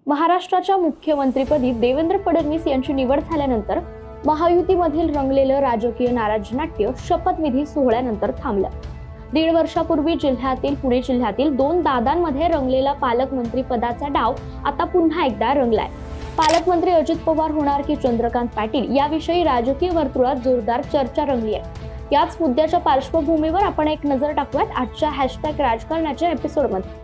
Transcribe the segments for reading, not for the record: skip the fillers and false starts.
महाराष्ट्राच्या मुख्यमंत्रीपदी देवेंद्र फडणवीस यांची निवड झाल्यानंतर महायुतीमधील रंगलेलं राजकीय नाराजनाट्य शपथविधी सोहळ्यानंतर थांबलं। 1.5 वर्षापूर्वी पुणे जिल्ह्यातील 2 दादांमध्ये रंगलेला पालकमंत्री पदाचा डाव आता पुन्हा एकदा रंगलाय। पालकमंत्री अजित पवार होणार की चंद्रकांत पाटील याविषयी राजकीय वर्तुळात जोरदार चर्चा रंगली आहे। याच मुद्द्याच्या पार्श्वभूमीवर आपण एक नजर टाकूयात आजच्या #राजकारणाच्या एपिसोडमध्ये।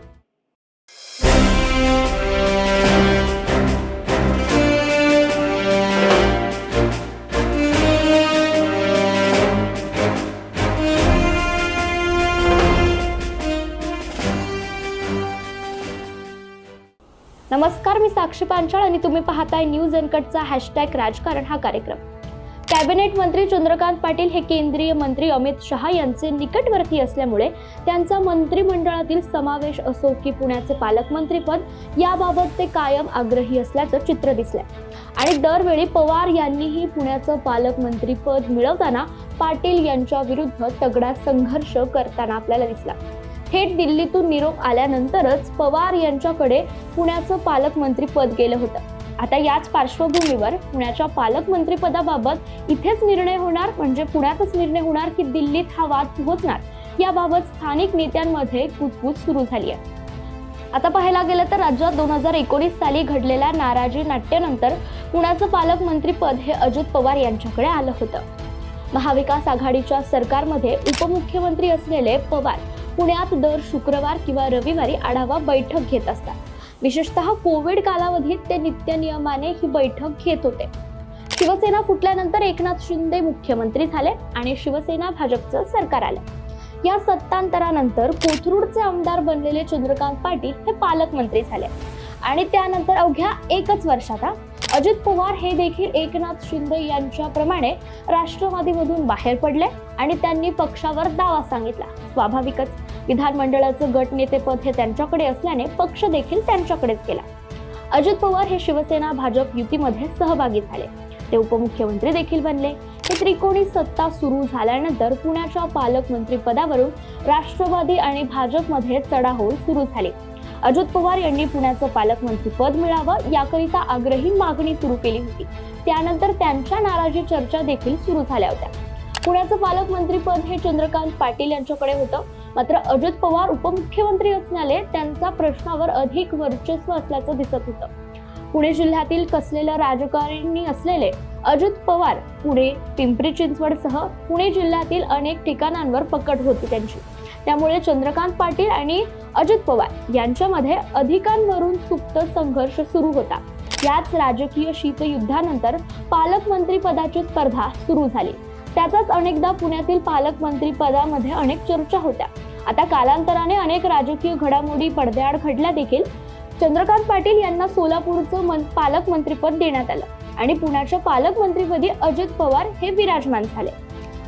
नमस्कार, मी साक्षी पांचाळ आणि तुम्ही पाहताय न्यूज अनकटचा #राजकारण हा कार्यक्रम। कॅबिनेट मंत्री चंद्रकांत पाटील हे केंद्रीय मंत्री अमित शहा यांचे निकटवर्ती असल्यामुळे त्यांचा मंत्रिमंडळातील समावेश असो की पुण्याचे पालकमंत्रीपद याबाबत ते कायम आग्रही असल्याचं चित्र दिसलंय। आणि दरवेळी पवार यांनीही पुण्याचं पालकमंत्रीपद मिळवताना पाटील यांच्या विरुद्ध तगडा संघर्ष करताना आपल्याला दिसला। थेट दिल्लीतून निरोप आल्यानंतरच पवार यांच्याकडे पुण्याचं पालकमंत्री पद गेलं होतं। आता याच पार्श्वभूमीवर पुण्याच्या पालकमंत्रीपदाबाबत इथेच निर्णय होणार, म्हणजे पुण्यातच निर्णय होणार की दिल्लीत हा वाद पोहोचणार, याबाबत स्थानिक नेत्यांमध्ये कुजबूज सुरू झाली आहे। आता पाहायला गेलं तर राज्यात 2019 साली घडलेल्या नाराजी नाट्यानंतर पुण्याचं पालकमंत्रीपद हे अजित पवार यांच्याकडे आलं होतं। महाविकास आघाडीच्या सरकारमध्ये उपमुख्यमंत्री असलेले पवार पुण्यात दर शुक्रवार किंवा रविवारी आढावा बैठक घेत असतात। विशेषतः कोविड कालावधीत ते नित्यनियमाने ही बैठक घेत होते। शिवसेना फुटल्यानंतर एकनाथ शिंदे मुख्यमंत्री झाले आणि शिवसेना भाजपचं सरकार आलं। या सत्तांतरानंतर कोथरूडचे आमदार बनलेले चंद्रकांत पाटील हे पालकमंत्री झाले आणि त्यानंतर अवघ्या 1 वर्षात अजित पवार हे देखील एकनाथ शिंदे यांच्याप्रमाणे राष्ट्रवादीमधून बाहेर पडले आणि त्यांनी पक्षावर दावा सांगितला। स्वाभाविकच विधानमंडळाचं गटनेतेपद हे त्यांच्याकडे असल्याने पक्ष देखील त्यांच्याकडेच गेला। अजित पवार हे शिवसेना भाजप युतीमध्ये सहभागी झाले, ते उपमुख्यमंत्री देखील बनले। हे त्रिकोणी सत्ता सुरू झाल्यानंतर पुण्याच्या पालकमंत्री पदावरून राष्ट्रवादी आणि भाजपमध्ये चढाओढ सुरू झाली। अजित पवार यांनी पुण्याचं पालकमंत्री पद मिळावं याकरिता आग्रही मागणी सुरू केली होती। त्यानंतर त्यांच्या नाराजी चर्चा देखील सुरू झाल्या होत्या। पुण्याचं पालकमंत्री पद हे चंद्रकांत पाटील यांच्याकडे होतं, मात्र अजित पवार उपमुख्यमंत्री असल्याने त्यांचा प्रश्नावर अधिक वर्चस्व असल्याचं दिसत होतं। पुणे जिल्ह्यातील कसलेलं राजकारणी असलेले अजित पवार पुणे, पिंपरी चिंचवडसह पुणे जिल्ह्यातील अनेक ठिकाणांवर पकड होती त्यांची। त्यामुळे चंद्रकांत पाटील आणि अजित पवार यांच्यामध्ये अधिकांवरून सुप्त संघर्ष सुरू होता। याच राजकीय शीतयुद्धानंतर पालकमंत्री पदाची स्पर्धा सुरू झाली। त्याचाच अनेकदा पुण्यातील पालकमंत्री पदामध्ये अनेक चर्चा होत्या। आता कालांतराने अनेक राजकीय घडामोडी पडद्याआड घडल्या देखील चंद्रकांत पाटील यांना सोलापूरचं पालकमंत्रीपद देण्यात आलं आणि पुण्याच्या पालकमंत्रीपदी अजित पवार हे विराजमान झाले।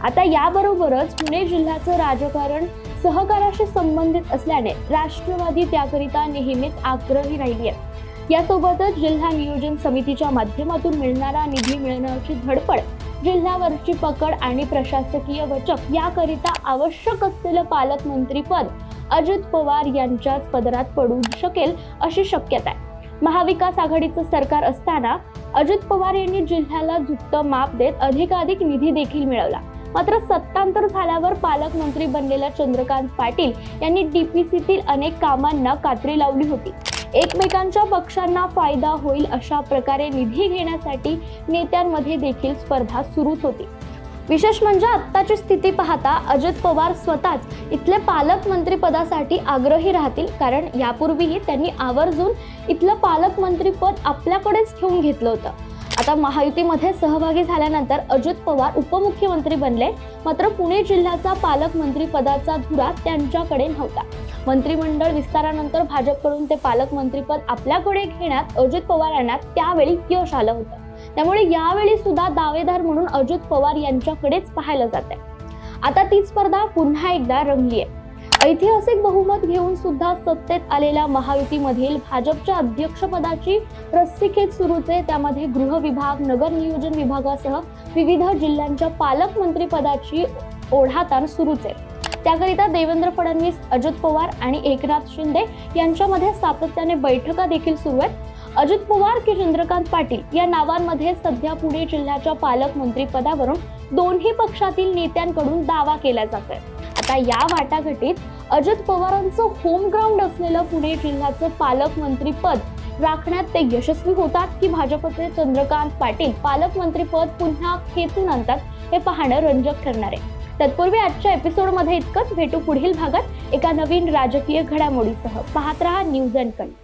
आता याबरोबरच पुणे जिल्ह्याचं राजकारण सहकाराशी संबंधित असल्याने राष्ट्रवादी त्याकरिता नेहमीच आग्रही राहिली आहे। यासोबतच जिल्हा नियोजन समितीच्या माध्यमातून मिळणारा निधी मिळवण्याची धडपड, जिल्ह्यावरची पकड आणि प्रशासकीय वचक याकरिता आवश्यक असलेलं पालकमंत्री पद अजित पवार यांच्याच पदरात पडू शकेल अशी शक्यता आहे। महाविकास आघाडीचं सरकार असताना अजित पवार यांनी जिल्ह्याला झुकतं माप देत अधिकाधिक निधी देखील मिळवला। मात्र सत्तांतर झाल्यावर पालकमंत्री बनलेल्या चंद्रकांत पाटील यांनी डीपीसीतील अनेक कामांना कात्री लावली होती। एकमेकांच्या पक्षांना फायदा होईल अशा प्रकारे निधी घेण्यासाठी नेत्यांमध्ये देखील स्पर्धा सुरूच होती। विशेष म्हणजे आत्ताची स्थिती पाहता अजित पवार स्वतःच इथले पालकमंत्री पदासाठी आग्रही राहतील, कारण यापूर्वीही त्यांनी आवर्जून इथलं पालकमंत्री पद आपल्याकडेच ठेवून घेतलं होतं। आता महायुतीमध्ये सहभागी झाल्यानंतर अजित पवार उपमुख्यमंत्री बनले, मात्र पुणे जिल्ह्याचा पालकमंत्री पदाचा धुरा त्यांच्याकडे नव्हता। मंत्रिमंडळ विस्तारानंतर भाजपकडून ते पालकमंत्रीपद आपल्याकडे घेण्यात अजित पवार यांना त्यावेळी यश आलं होतं। त्यामुळे यावेळी सुद्धा दावेदार म्हणून अजित पवार यांच्याकडेच पाहायला जाते। आता ती स्पर्धा पुन्हा एकदा रंगली आहे। ऐतिहासिक बहुमत घेऊन सुद्धा सत्तेत आलेल्या महायुतीमधील भाजपच्या अध्यक्षपदाची रस्सीखेच सुरूच आहे। त्यामध्ये गृह विभाग, नगर नियोजन विभागासह विविध जिल्ह्यांच्या पालकमंत्री पदाची ओढाताण सुरूच आहे। त्याकरिता देवेंद्र फडणवीस, अजित पवार आणि एकनाथ शिंदे यांच्यामध्ये सातत्याने बैठका देखील सुरू आहेत। अजित पवार की चंद्रकांत पाटील या नावांमध्ये सध्या पुणे जिल्ह्याच्या पालकमंत्री पदावरून दोन्ही पक्षातील नेत्यांकडून दावा केला जातोय। आता या वाटाघाटीत अजित पवारांचं होम ग्राउंड असलेलं पुणे जिल्ह्याचं पालकमंत्री पद राखण्यात ते यशस्वी होतात की भाजपचे चंद्रकांत पाटील पालकमंत्री पद पुन्हा खेचून आणतात हे पाहणं रंजक ठरणार आहे। तत्पूर्वी आजच्या एपिसोडमध्ये इतकंच। भेटू पुढील भागात एका नवीन राजकीय घडामोडीसह। पाहत रहा न्यूज अँड कट।